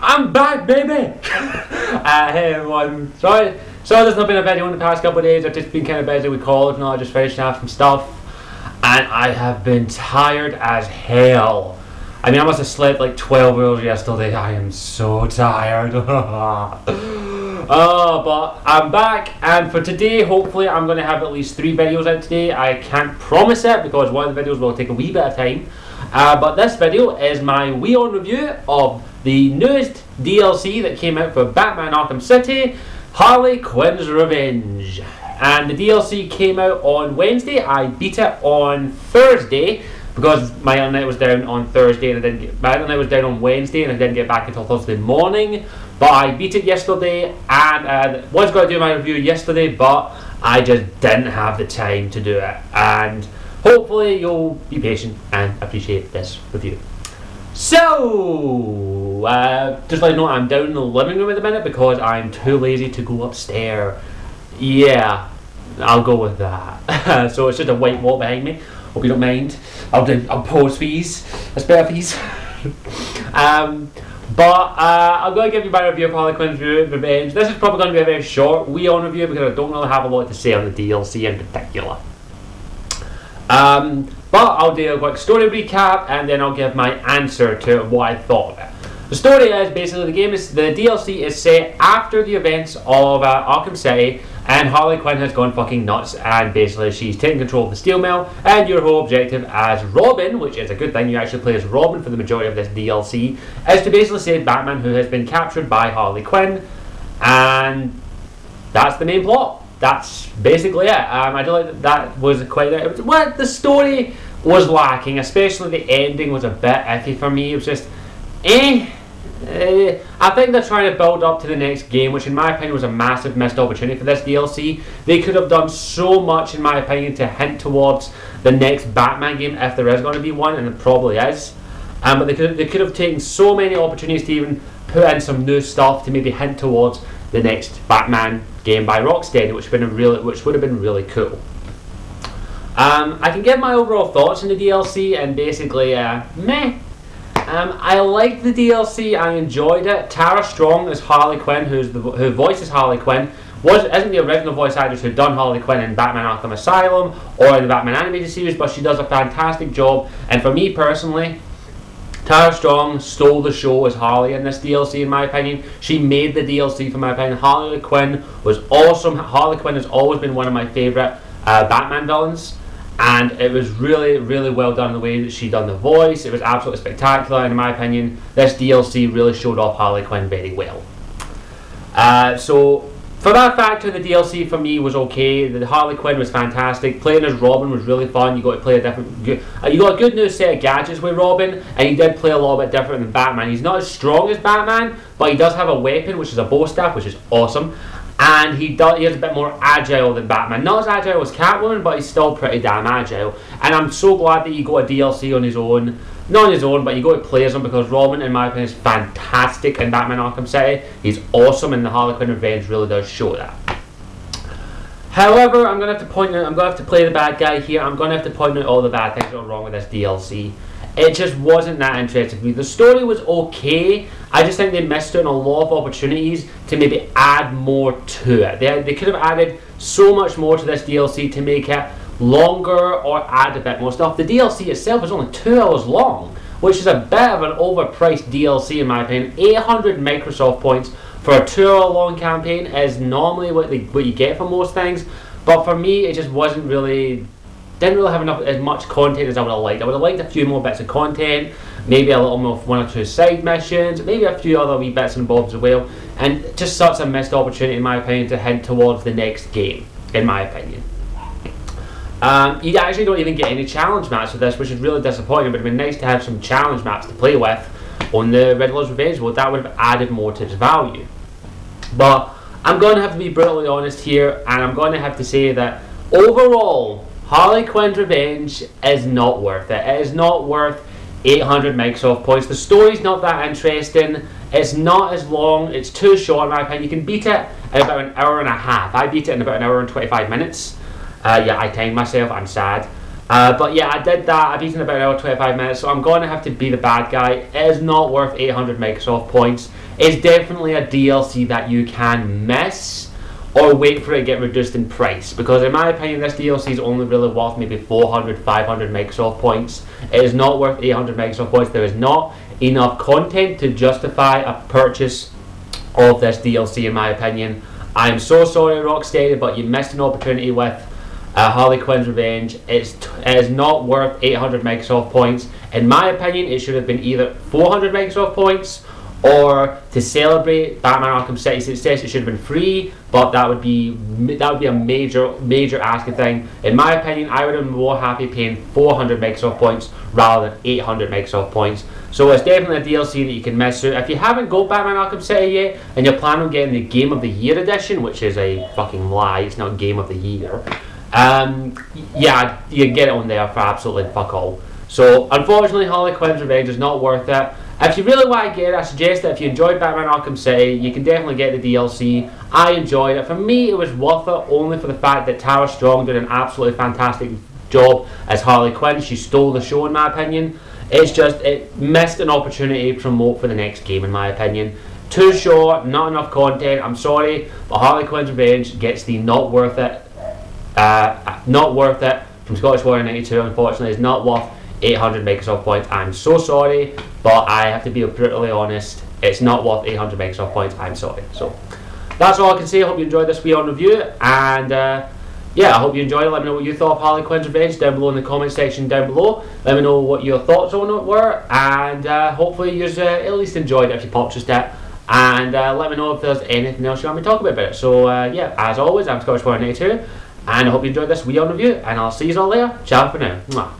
I'm back, baby! Hey everyone, sorry there's not been a video in the past couple of days. I've just been kind of busy with college and all. I just finished off some stuff and I have been tired as hell. I mean, I must have slept like 12 hours yesterday. I am so tired. But I'm back, and for today hopefully I'm going to have at least 3 videos out today. I can't promise it because one of the videos will take a wee bit of time. But this video is my WION review of the newest DLC that came out for Batman Arkham City, Harley Quinn's Revenge. And the DLC came out on Wednesday. I beat it on Thursday because my internet was down on Thursday and my internet was down on Wednesday and I didn't get back until Thursday morning. But I beat it yesterday and was going to do my review yesterday, but I just didn't have the time to do it. And hopefully you'll be patient and appreciate this review. So, just let you know, I'm down in the living room at the minute because I'm too lazy to go upstairs. Yeah, I'll go with that. So it's just a white wall behind me. Hope you don't mind. I'll pause fees. That's better fees. I'm going to give you my review of Harley Quinn's Revenge. This is probably going to be a very short WION review because I don't really have a lot to say on the DLC in particular. But I'll do a quick story recap and then I'll give my answer to what I thought of it. The story is basically the DLC is set after the events of Arkham City, and Harley Quinn has gone fucking nuts, and basically she's taken control of the steel mill, and your whole objective as Robin, which is a good thing, you actually play as Robin for the majority of this DLC, is to basically save Batman, who has been captured by Harley Quinn, and that's the main plot. That's basically it. I don't like that was quite what the story was lacking, especially the ending was a bit iffy for me. It was just I think they're trying to build up to the next game, which in my opinion was a massive missed opportunity for this DLC. They could have done so much in my opinion to hint towards the next Batman game, if there is going to be one, and it probably is. But they could have taken so many opportunities to even put in some new stuff to maybe hint towards the next Batman game by Rocksteady, which would have been really cool. I can give my overall thoughts on the DLC, and basically, meh. I liked the DLC. I enjoyed it. Tara Strong as Harley Quinn, who voices Harley Quinn, isn't the original voice actress who done Harley Quinn in Batman Arkham Asylum or in the Batman animated series, but she does a fantastic job. And for me personally, Tara Strong stole the show as Harley in this DLC, in my opinion. She made the DLC, for my opinion. Harley Quinn was awesome. Harley Quinn has always been one of my favourite Batman villains, and it was really, really well done in the way that she done the voice. It was absolutely spectacular, and in my opinion, this DLC really showed off Harley Quinn very well. So, for that factor, the DLC for me was okay. The Harley Quinn was fantastic. Playing as Robin was really fun. You got to play you got a good new set of gadgets with Robin, and he did play a little bit different than Batman. He's not as strong as Batman, but he does have a weapon, which is a bow staff, which is awesome. And he is a bit more agile than Batman. Not as agile as Catwoman, but he's still pretty damn agile. And I'm so glad that he got a DLC on his own. Not on his own, but you got to play as him, because Robin, in my opinion, is fantastic in Batman Arkham City. He's awesome, and the Harley Quinn Revenge really does show that. However, I'm going to have to point out, I'm going to have to play the bad guy here. I'm going to have to point out all the bad things that are wrong with this DLC. It just wasn't that interesting to me. The story was okay. I just think they missed out on a lot of opportunities to maybe add more to it. They could have added so much more to this DLC to make it longer or add a bit more stuff. The DLC itself is only 2 hours long, which is a bit of an overpriced DLC in my opinion. 800 Microsoft points for a 2 hour long campaign is normally what you get for most things, but for me it just wasn't really... didn't really have as much content as I would have liked. I would have liked a few more bits of content, maybe a little more 1 or 2 side missions, maybe a few other wee bits and bobs as well, and just such a missed opportunity in my opinion to head towards the next game, in my opinion. You actually don't even get any challenge maps with this, which is really disappointing, but it would have been nice to have some challenge maps to play with on the Riddler's Revenge. Well, that would have added more to its value. But I'm going to have to be brutally honest here, and I'm going to have to say that overall, Harley Quinn's Revenge is not worth it. It is not worth 800 Microsoft points. The story's not that interesting. It's not as long. It's too short in my opinion. You can beat it in about an hour and a half. I beat it in about an hour and 25 minutes. Yeah, I timed myself. I'm sad. But yeah, I did that. I beat it in about an hour and 25 minutes. So I'm going to have to be the bad guy. It is not worth 800 Microsoft points. It's definitely a DLC that you can miss, or wait for it to get reduced in price, because in my opinion this DLC is only really worth maybe 400, 500 Microsoft points. It is not worth 800 Microsoft points. There is not enough content to justify a purchase of this DLC in my opinion. I'm so sorry Rocksteady, but you missed an opportunity with Harley Quinn's Revenge. It is not worth 800 Microsoft points. In my opinion, it should have been either 400 Microsoft points, or to celebrate Batman Arkham City's success, it should have been free. But that would be a major asking thing. In my opinion, I would have been more happy paying 400 Microsoft points rather than 800 Microsoft points. So it's definitely a DLC that you can miss out. If you haven't got Batman Arkham City yet, and you're planning on getting the Game of the Year edition, which is a fucking lie, it's not Game of the Year. Yeah, you can get it on there for absolutely fuck all. So unfortunately, Harley Quinn's Revenge is not worth it. If you really want to get it, I suggest that if you enjoyed Batman Arkham City, you can definitely get the DLC. I enjoyed it. For me, it was worth it only for the fact that Tara Strong did an absolutely fantastic job as Harley Quinn. She stole the show in my opinion. It's just, it missed an opportunity to promote for the next game in my opinion. Too short, not enough content, I'm sorry, but Harley Quinn's Revenge gets the not worth it from Scottish Warrior 92. Unfortunately, it's not worth 800 Microsoft points. I'm so sorry, but I have to be brutally honest, it's not worth 800 Microsoft points. I'm sorry. So that's all I can say. I hope you enjoyed this WION review, and yeah, I hope you enjoyed it. Let me know what you thought of Harley Quinn's Revenge down below in the comment section down below. Let me know what your thoughts on it were, and hopefully you at least enjoyed it if you purchased it. And let me know if there's anything else you want me to talk about it. So yeah, as always, I'm Scottish Warrior 92, and I hope you enjoyed this WION review, and I'll see you all later. Ciao for now. Mwah.